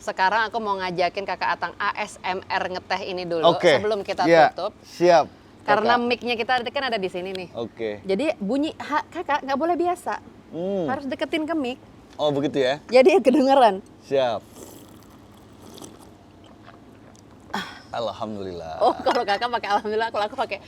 sekarang aku mau ngajakin Kakak Atang ASMR ngeteh ini dulu sebelum kita tutup. Siap. Karena mic-nya kita kan ada di sini nih. Oke. Jadi bunyi Kakak nggak boleh biasa. Harus deketin ke mic. Oh begitu ya? Jadi kedengeran. Siap. Alhamdulillah. Oh kalau Kakak pakai alhamdulillah, kalau aku pakai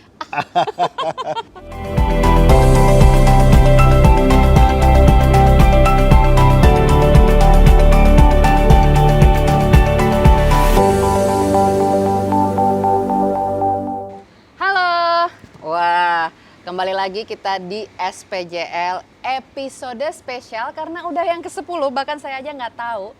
kembali lagi kita di SPJL episode spesial karena udah yang ke-10, bahkan saya aja nggak tahu,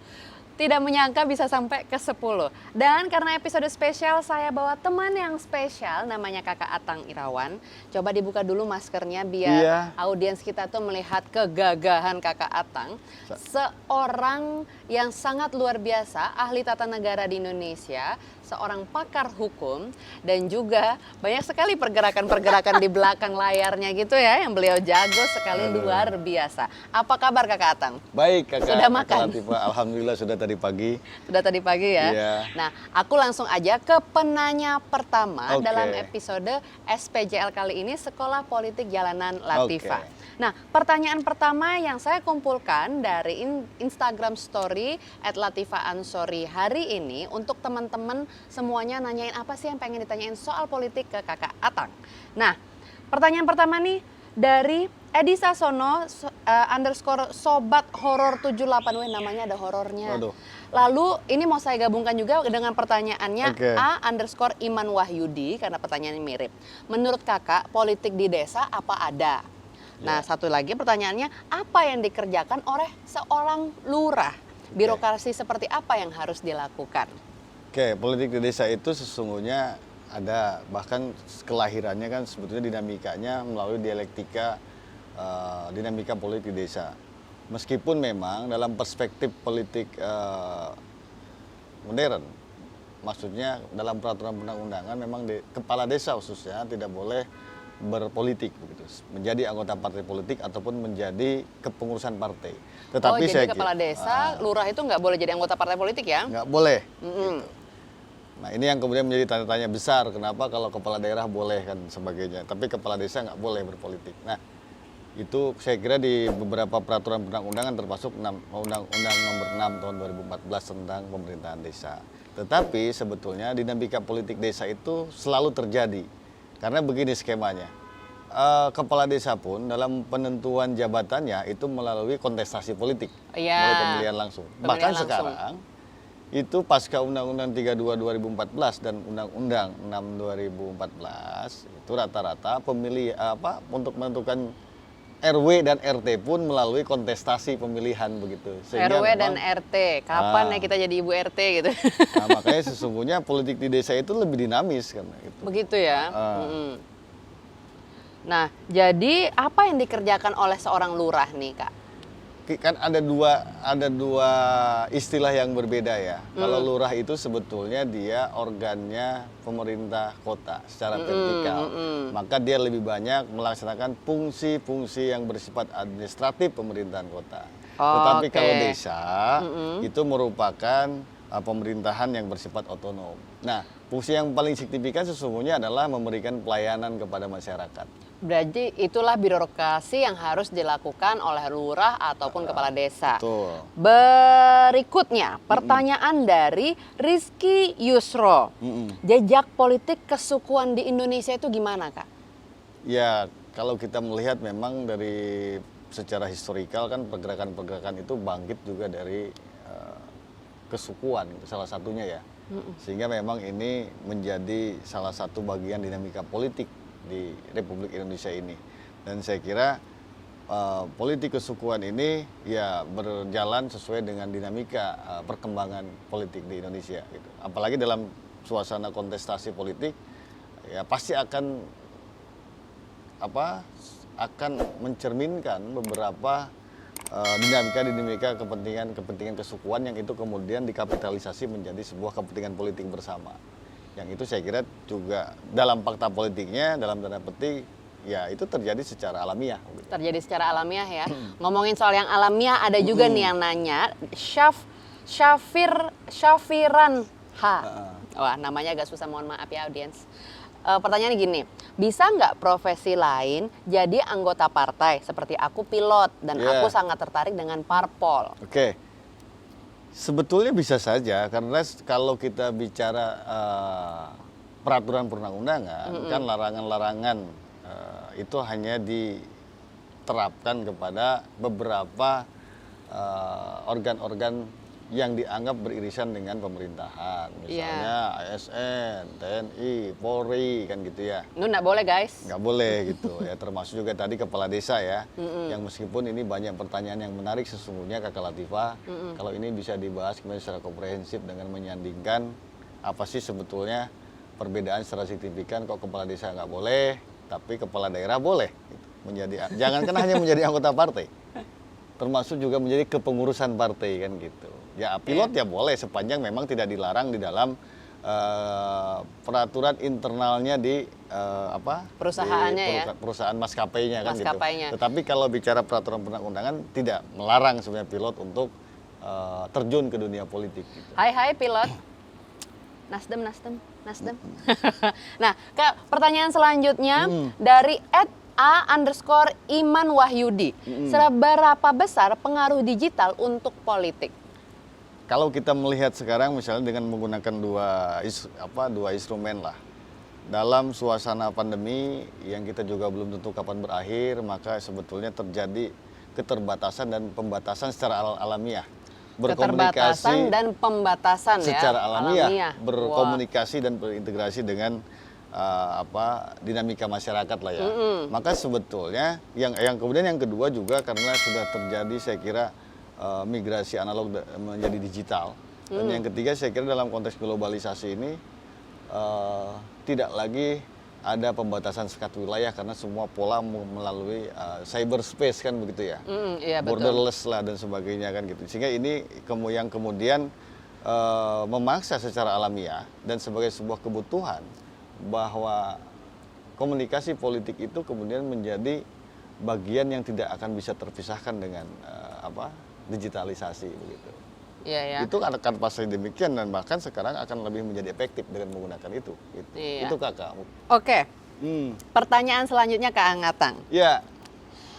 tidak menyangka bisa sampai ke-10. Dan karena episode spesial saya bawa teman yang spesial namanya Kakak Atang Irawan. Coba dibuka dulu maskernya biar audiens kita tuh melihat kegagahan Kakak Atang. Seorang yang sangat luar biasa, ahli tata negara di Indonesia, seorang pakar hukum, dan juga banyak sekali pergerakan-pergerakan di belakang layarnya gitu ya, yang beliau jago sekali, luar biasa. Apa kabar Kakak Atang? Baik Kakak. Sudah makan? Alhamdulillah sudah tadi pagi. Sudah tadi pagi ya? Iya. Nah, aku langsung aja ke penanya pertama dalam episode SPJL kali ini, Sekolah Politik Jalanan Latifah. Nah, pertanyaan pertama yang saya kumpulkan dari Instagram Story @latifah_ansori hari ini untuk teman-teman semuanya nanyain apa sih yang pengen ditanyain soal politik ke Kakak Atang. Nah, pertanyaan pertama nih dari Edi Sasono _ sobat horor 78, namanya ada horornya. Waduh. Lalu ini mau saya gabungkan juga dengan pertanyaannya A_Iman Wahyudi karena pertanyaannya mirip. Menurut Kakak, politik di desa apa ada? Nah, satu lagi pertanyaannya, apa yang dikerjakan oleh seorang lurah? Birokrasi seperti apa yang harus dilakukan? Politik di desa itu sesungguhnya ada, bahkan kelahirannya kan sebetulnya dinamikanya melalui dialektika dinamika politik di desa. Meskipun memang dalam perspektif politik modern, maksudnya dalam peraturan perundang-undangan memang kepala desa khususnya tidak boleh berpolitik begitu, menjadi anggota partai politik ataupun menjadi kepengurusan partai. Tetapi jadi kepala desa, lurah itu nggak boleh jadi anggota partai politik ya? Nggak boleh. Gitu. Nah ini yang kemudian menjadi tanda-tanya besar, kenapa kalau kepala daerah boleh kan sebagainya, tapi kepala desa nggak boleh berpolitik. Nah itu saya kira di beberapa peraturan perundang-undangan termasuk Undang-Undang Nomor 6 Tahun 2014 tentang pemerintahan desa. Tetapi sebetulnya dinamika politik desa itu selalu terjadi. Karena begini skemanya, kepala desa pun dalam penentuan jabatannya itu melalui kontestasi politik, melalui pemilihan langsung. Bahkan sekarang itu pasca Undang-Undang 32 2014 dan Undang-Undang 6 2014 itu rata-rata pemilih untuk menentukan RW dan RT pun melalui kontestasi pemilihan begitu. Sehingga RW dan RT, kapan ya kita jadi ibu RT gitu? Nah, makanya sesungguhnya politik di desa itu lebih dinamis kan. Gitu. Begitu ya. Nah, jadi apa yang dikerjakan oleh seorang lurah nih Kak? Kan ada dua istilah yang berbeda ya. Kalau lurah itu sebetulnya dia organnya pemerintah kota secara vertikal. Maka dia lebih banyak melaksanakan fungsi-fungsi yang bersifat administratif pemerintahan kota. Tetapi kalau desa itu merupakan pemerintahan yang bersifat otonom. Nah, fungsi yang paling signifikan sesungguhnya adalah memberikan pelayanan kepada masyarakat. Berarti itulah birokrasi yang harus dilakukan oleh lurah ataupun kepala desa. Betul. Berikutnya, pertanyaan dari Rizky Yusro. Jejak politik kesukuan di Indonesia itu gimana, Kak? Ya, kalau kita melihat memang dari secara historikal kan pergerakan-pergerakan itu bangkit juga dari kesukuan, salah satunya ya. Sehingga memang ini menjadi salah satu bagian dinamika politik di Republik Indonesia ini. Dan saya kira politik kesukuan ini ya berjalan sesuai dengan dinamika perkembangan politik di Indonesia gitu. Apalagi dalam suasana kontestasi politik ya pasti akan mencerminkan beberapa dinamika kepentingan kesukuan yang itu kemudian dikapitalisasi menjadi sebuah kepentingan politik bersama. Yang itu saya kira juga dalam fakta politiknya, dalam tanda petik, ya itu terjadi secara alamiah. Terjadi secara alamiah ya. Ngomongin soal yang alamiah, ada juga nih yang nanya, Syaf Syafiran H. Wah, namanya agak susah, mohon maaf ya audiens. Pertanyaannya gini, bisa nggak profesi lain jadi anggota partai? Seperti aku pilot dan aku sangat tertarik dengan parpol. Oke. Sebetulnya bisa saja, karena kalau kita bicara peraturan perundang-undangan, kan larangan-larangan itu hanya diterapkan kepada beberapa organ-organ yang dianggap beririsan dengan pemerintahan, misalnya ASN, TNI, Polri, kan gitu ya. Itu nggak boleh guys. Nggak boleh gitu ya, termasuk juga tadi kepala desa ya, yang meskipun ini banyak pertanyaan yang menarik sesungguhnya Kakak Latifah, kalau ini bisa dibahas kemudian secara komprehensif dengan menyandingkan apa sih sebetulnya perbedaan secara signifikan, kok kepala desa nggak boleh, tapi kepala daerah boleh, gitu. Jangankan hanya menjadi anggota partai, termasuk juga menjadi kepengurusan partai kan gitu. Ya pilot ya boleh sepanjang memang tidak dilarang di dalam peraturan internalnya di perusahaannya perusahaan maskapainya kan Maskapainya. gitu. Tetapi kalau bicara peraturan perundang-undangan tidak melarang sebenarnya pilot untuk terjun ke dunia politik. Gitu. Hai pilot. Nasdem. Nah, Kak, pertanyaan selanjutnya dari @a_Iman Wahyudi. Seberapa besar pengaruh digital untuk politik? Kalau kita melihat sekarang misalnya dengan menggunakan dua instrumen lah. Dalam suasana pandemi yang kita juga belum tentu kapan berakhir, maka sebetulnya terjadi keterbatasan dan pembatasan secara alamiah. Keterbatasan dan pembatasan secara alamiah. Berkomunikasi dan berintegrasi dengan dinamika masyarakat lah ya. Maka sebetulnya yang kemudian yang kedua juga karena sudah terjadi saya kira migrasi analog menjadi digital. Dan yang ketiga saya kira dalam konteks globalisasi ini tidak lagi ada pembatasan sekat wilayah karena semua pola melalui cyberspace kan begitu ya. Iya, borderless lah dan sebagainya kan gitu. Sehingga ini yang kemudian memaksa secara alamiah dan sebagai sebuah kebutuhan bahwa komunikasi politik itu kemudian menjadi bagian yang tidak akan bisa terpisahkan dengan digitalisasi begitu. Iya. Itu akan pasti demikian dan bahkan sekarang akan lebih menjadi efektif dengan menggunakan itu. Gitu. Iya. Itu Kakak. Oke. Pertanyaan selanjutnya Kak Angatang. Ya.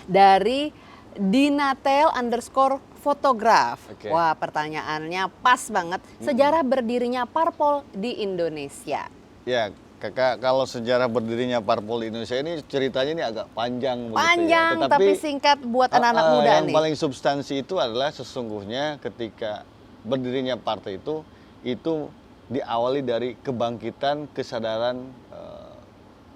Dari Dinatel_fotograf. Oke. Wah, pertanyaannya pas banget. Sejarah berdirinya parpol di Indonesia. Ya, Kakak, kalau sejarah berdirinya parpol di Indonesia ini ceritanya ini agak panjang. Panjang, ya. tapi singkat buat anak-anak muda yang nih. paling substansi itu adalah sesungguhnya ketika berdirinya partai itu diawali dari kebangkitan kesadaran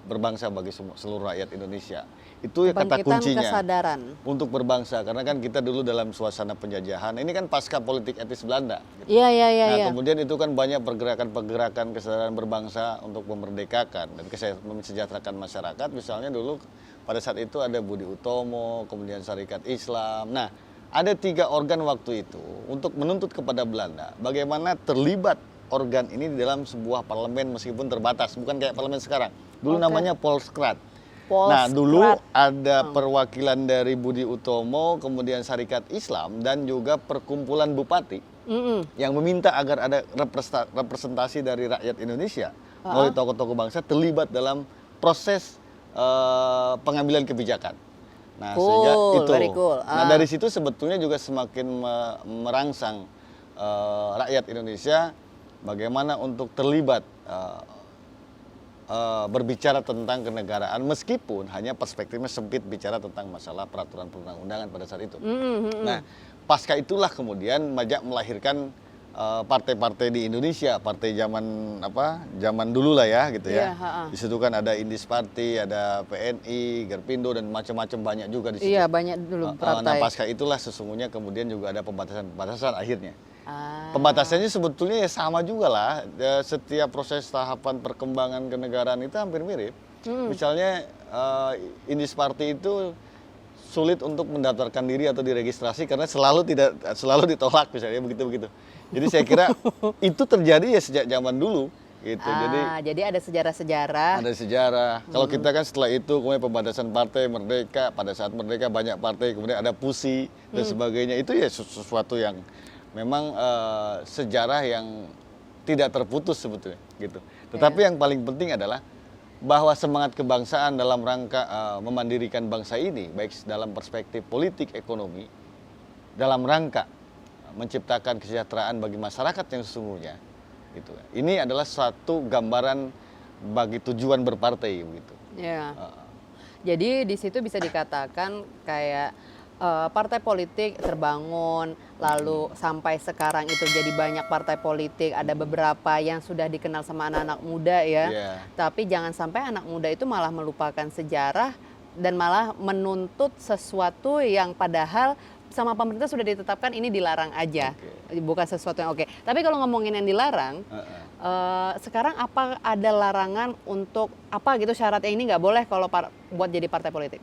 berbangsa bagi seluruh rakyat Indonesia. Itu kata kuncinya kesadaran untuk berbangsa, karena kan kita dulu dalam suasana penjajahan. Ini kan pasca politik etis Belanda. Gitu. Iya. Kemudian itu kan banyak pergerakan kesadaran berbangsa untuk memerdekakan dan mensejahterakan masyarakat. Misalnya dulu pada saat itu ada Budi Utomo, kemudian Syarikat Islam. Nah, ada 3 organ waktu itu untuk menuntut kepada Belanda bagaimana terlibat organ ini di dalam sebuah parlemen meskipun terbatas, bukan kayak parlemen sekarang. Dulu namanya Polskrat. Nah, dulu ada perwakilan dari Budi Utomo, kemudian Syarikat Islam dan juga perkumpulan bupati yang meminta agar ada representasi dari rakyat Indonesia melalui tokoh-tokoh bangsa terlibat dalam proses pengambilan kebijakan. Nah, sehingga itu. Nah, dari situ sebetulnya juga semakin merangsang rakyat Indonesia bagaimana untuk terlibat berbicara tentang kenegaraan meskipun hanya perspektifnya sempit bicara tentang masalah peraturan perundang-undangan pada saat itu. Nah, pasca itulah kemudian melahirkan partai-partai di Indonesia, partai zaman dulu lah ya gitu ya. Di situ kan ada Indis Party, ada PNI, Gerpindo dan macam-macam banyak juga di situ. Iya, banyak dulu partai. Nah, pasca itulah sesungguhnya kemudian juga ada pembatasan akhirnya. Pembatasannya sebetulnya ya sama juga lah. Setiap proses tahapan perkembangan kenegaraan itu hampir mirip. Misalnya Indis Party itu sulit untuk mendaftarkan diri atau diregistrasi karena selalu ditolak misalnya begitu. Jadi saya kira itu terjadi ya sejak zaman dulu gitu. Jadi ada sejarah-sejarah. Ada sejarah. Kalau kita kan setelah itu kemudian pembatasan partai Merdeka, pada saat Merdeka banyak partai, kemudian ada PUSI dan sebagainya. Itu ya sesuatu yang memang sejarah yang tidak terputus sebetulnya gitu. Tetapi yang paling penting adalah bahwa semangat kebangsaan dalam rangka memandirikan bangsa ini, baik dalam perspektif politik, ekonomi, dalam rangka menciptakan kesejahteraan bagi masyarakat yang sesungguhnya, gitu. Ini adalah suatu gambaran bagi tujuan berpartai, begitu. Ya. Jadi di situ bisa dikatakan kayak partai politik terbangun, lalu sampai sekarang itu jadi banyak partai politik, ada beberapa yang sudah dikenal sama anak-anak muda ya. Yeah. Tapi jangan sampai anak muda itu malah melupakan sejarah dan malah menuntut sesuatu yang padahal sama pemerintah sudah ditetapkan ini dilarang aja, bukan sesuatu yang oke. Tapi kalau ngomongin yang dilarang, sekarang apa ada larangan untuk apa gitu syaratnya ini nggak boleh kalau buat jadi partai politik?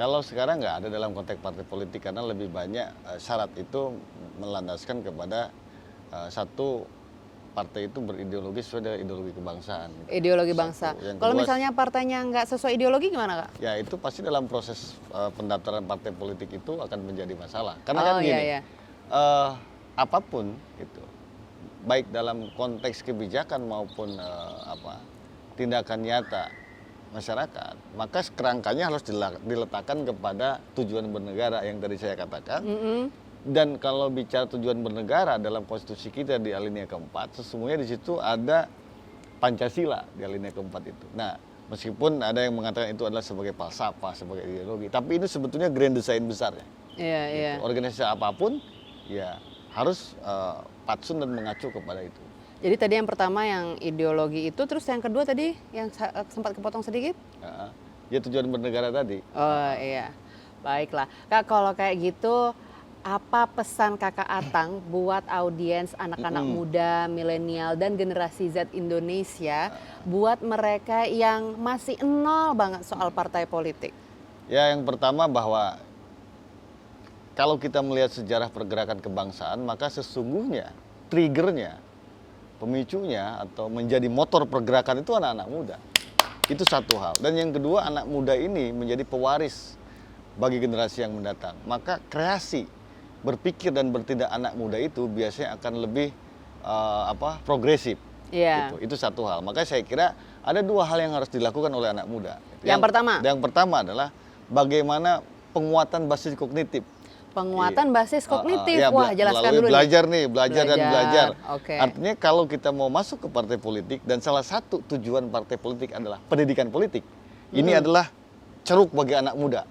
Kalau sekarang nggak ada dalam konteks partai politik karena lebih banyak syarat itu melandaskan kepada satu partai itu berideologi sesuai dengan ideologi kebangsaan. Ideologi bangsa. Kalau misalnya partainya nggak sesuai ideologi gimana, Kak? Ya itu pasti dalam proses pendaftaran partai politik itu akan menjadi masalah. Karena kan gini, apapun itu, baik dalam konteks kebijakan maupun tindakan nyata masyarakat, maka kerangkanya harus diletakkan kepada tujuan bernegara yang tadi saya katakan. Dan kalau bicara tujuan bernegara dalam konstitusi kita di alinea keempat, sesungguhnya di situ ada Pancasila di alinea keempat itu. Nah, meskipun ada yang mengatakan itu adalah sebagai falsafah, sebagai ideologi, tapi itu sebetulnya grand design besarnya. Iya. Organisasi apapun, ya harus patsun dan mengacu kepada itu. Jadi tadi yang pertama yang ideologi itu, terus yang kedua tadi yang sempat kepotong sedikit? Ya tujuan bernegara tadi. Oh iya, baiklah. Kak, kalau kayak gitu, apa pesan Kakak Atang buat audiens anak-anak muda, milenial, dan generasi Z Indonesia, buat mereka yang masih nol banget soal partai politik? Ya yang pertama bahwa kalau kita melihat sejarah pergerakan kebangsaan, maka sesungguhnya triggernya, pemicunya atau menjadi motor pergerakan itu anak-anak muda. Itu satu hal. Dan yang kedua, anak muda ini menjadi pewaris bagi generasi yang mendatang. Maka kreasi, berpikir dan bertindak anak muda itu biasanya akan lebih progresif. Yeah. Itu satu hal. Maka saya kira ada dua hal yang harus dilakukan oleh anak muda. Yang pertama adalah bagaimana penguatan basis kognitif. Penguatan basis kognitif. Ya, wah, jelaskan dulu belajar nih, belajar dan belajar. Okay. Artinya kalau kita mau masuk ke partai politik dan salah satu tujuan partai politik adalah pendidikan politik. Ini adalah ceruk bagi anak muda.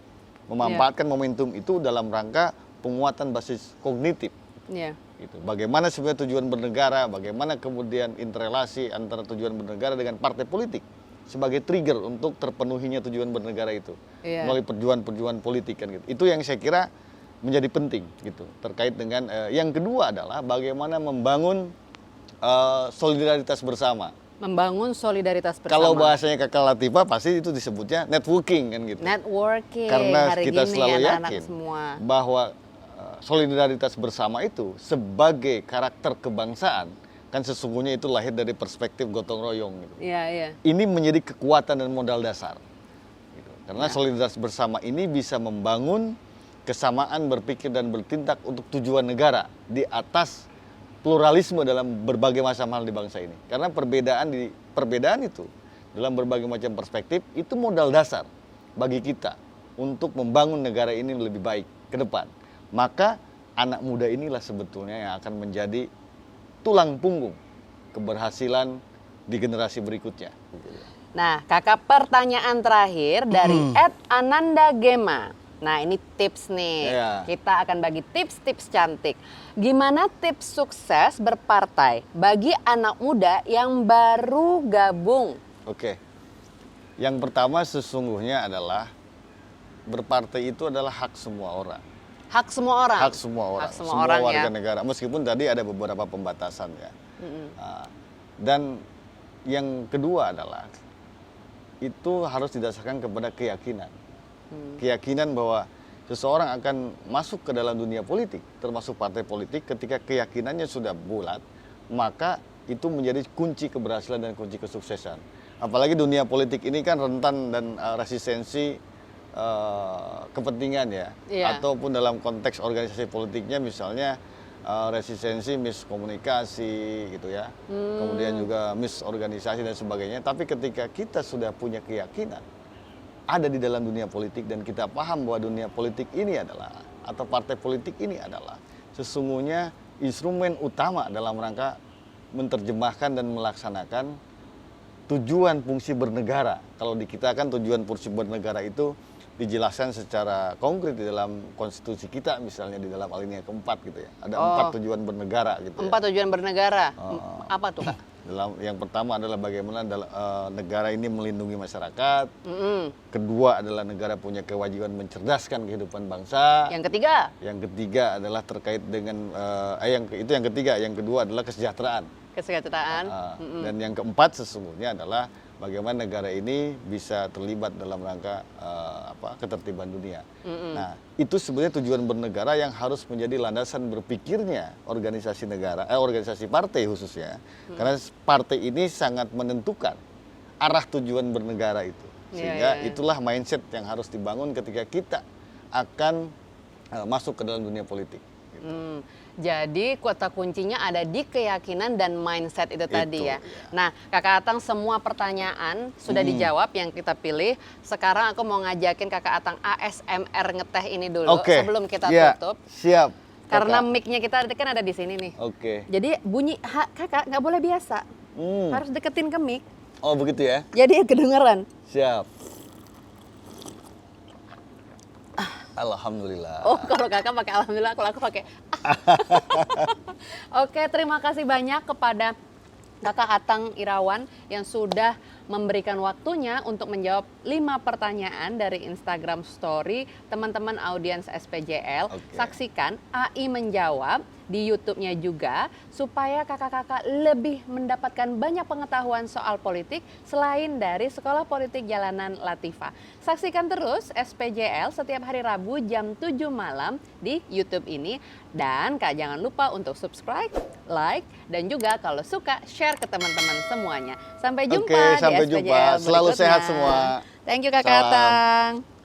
Memanfaatkan momentum itu dalam rangka penguatan basis kognitif. Gitu. Bagaimana sebenarnya tujuan bernegara, bagaimana kemudian interrelasi antara tujuan bernegara dengan partai politik sebagai trigger untuk terpenuhinya tujuan bernegara itu melalui perjuangan politik kan gitu. Itu yang saya kira menjadi penting gitu terkait dengan yang kedua adalah bagaimana membangun solidaritas bersama. Membangun solidaritas bersama. Kalau bahasanya Kakak Latifah pasti itu disebutnya networking kan gitu. Networking. Karena hari kita gini, selalu yakin semua. bahwa solidaritas bersama itu sebagai karakter kebangsaan kan sesungguhnya itu lahir dari perspektif gotong royong gitu. Iya. Ini menjadi kekuatan dan modal dasar. Gitu. Karena solidaritas bersama ini bisa membangun kesamaan berpikir dan bertindak untuk tujuan negara di atas pluralisme dalam berbagai macam hal di bangsa ini. Karena perbedaan itu dalam berbagai macam perspektif itu modal dasar bagi kita untuk membangun negara ini lebih baik ke depan. Maka anak muda inilah sebetulnya yang akan menjadi tulang punggung keberhasilan di generasi berikutnya. Nah, Kakak, pertanyaan terakhir dari @anandagema. Nah, ini tips nih. Kita akan bagi tips-tips cantik. Gimana tips sukses berpartai bagi anak muda yang baru gabung? Oke. Yang pertama sesungguhnya adalah berpartai itu adalah hak semua orang. Hak semua orang? Hak semua orang. Hak semua orang warga negara. Meskipun tadi ada beberapa pembatasan ya. Dan yang kedua adalah itu harus didasarkan kepada keyakinan. Keyakinan bahwa seseorang akan masuk ke dalam dunia politik, termasuk partai politik, ketika keyakinannya sudah bulat, maka itu menjadi kunci keberhasilan dan kunci kesuksesan. Apalagi dunia politik ini kan rentan dan resistensi kepentingan ya, ataupun dalam konteks organisasi politiknya misalnya resistensi, miskomunikasi gitu ya. Kemudian juga misorganisasi dan sebagainya. Tapi ketika kita sudah punya keyakinan ada di dalam dunia politik dan kita paham bahwa dunia politik ini adalah atau partai politik ini adalah sesungguhnya instrumen utama dalam rangka menerjemahkan dan melaksanakan tujuan fungsi bernegara. Kalau di kita kan tujuan fungsi bernegara itu dijelaskan secara konkret di dalam konstitusi kita, misalnya di dalam alinea keempat gitu ya. Ada 4 tujuan bernegara gitu. 4 tujuan bernegara. Apa tuh, Kak? Yang pertama adalah bagaimana negara ini melindungi masyarakat. Kedua adalah negara punya kewajiban mencerdaskan kehidupan bangsa. Yang ketiga? Yang ketiga adalah terkait dengan yang ketiga. Yang kedua adalah kesejahteraan. Kesejahteraan. Dan yang keempat sesungguhnya adalah bagaimana negara ini bisa terlibat dalam rangka ketertiban dunia. Nah, itu sebenarnya tujuan bernegara yang harus menjadi landasan berpikirnya organisasi negara, organisasi partai khususnya. Karena partai ini sangat menentukan arah tujuan bernegara itu. Sehingga itulah mindset yang harus dibangun ketika kita akan masuk ke dalam dunia politik. Gitu. Jadi kata kuncinya ada di keyakinan dan mindset itu tadi ya. Nah, Kakak Atang, semua pertanyaan sudah dijawab yang kita pilih. Sekarang aku mau ngajakin Kakak Atang ASMR ngeteh ini dulu sebelum kita tutup. Siap. Karena mic-nya kita kan ada di sini nih. Jadi bunyi Kakak nggak boleh biasa. Harus deketin ke mic. Oh, begitu ya? Jadi kedengeran. Siap. Alhamdulillah. Oh, kalau Kakak pakai alhamdulillah, kalau aku pakai. Oke, terima kasih banyak kepada Kakak Atang Irawan yang sudah memberikan waktunya untuk menjawab 5 pertanyaan dari Instagram Story teman-teman audiens SPJL. Saksikan AI Menjawab di YouTube-nya juga supaya kakak-kakak lebih mendapatkan banyak pengetahuan soal politik selain dari Sekolah Politik Jalanan Latifah. Saksikan terus SPJL setiap hari Rabu jam 7 malam di YouTube ini. Dan Kak, jangan lupa untuk subscribe, like, dan juga kalau suka share ke teman-teman semuanya. Sampai jumpa di SPJL jumpa. Selalu berikutnya. sehat semua. Thank you Kakak Atang.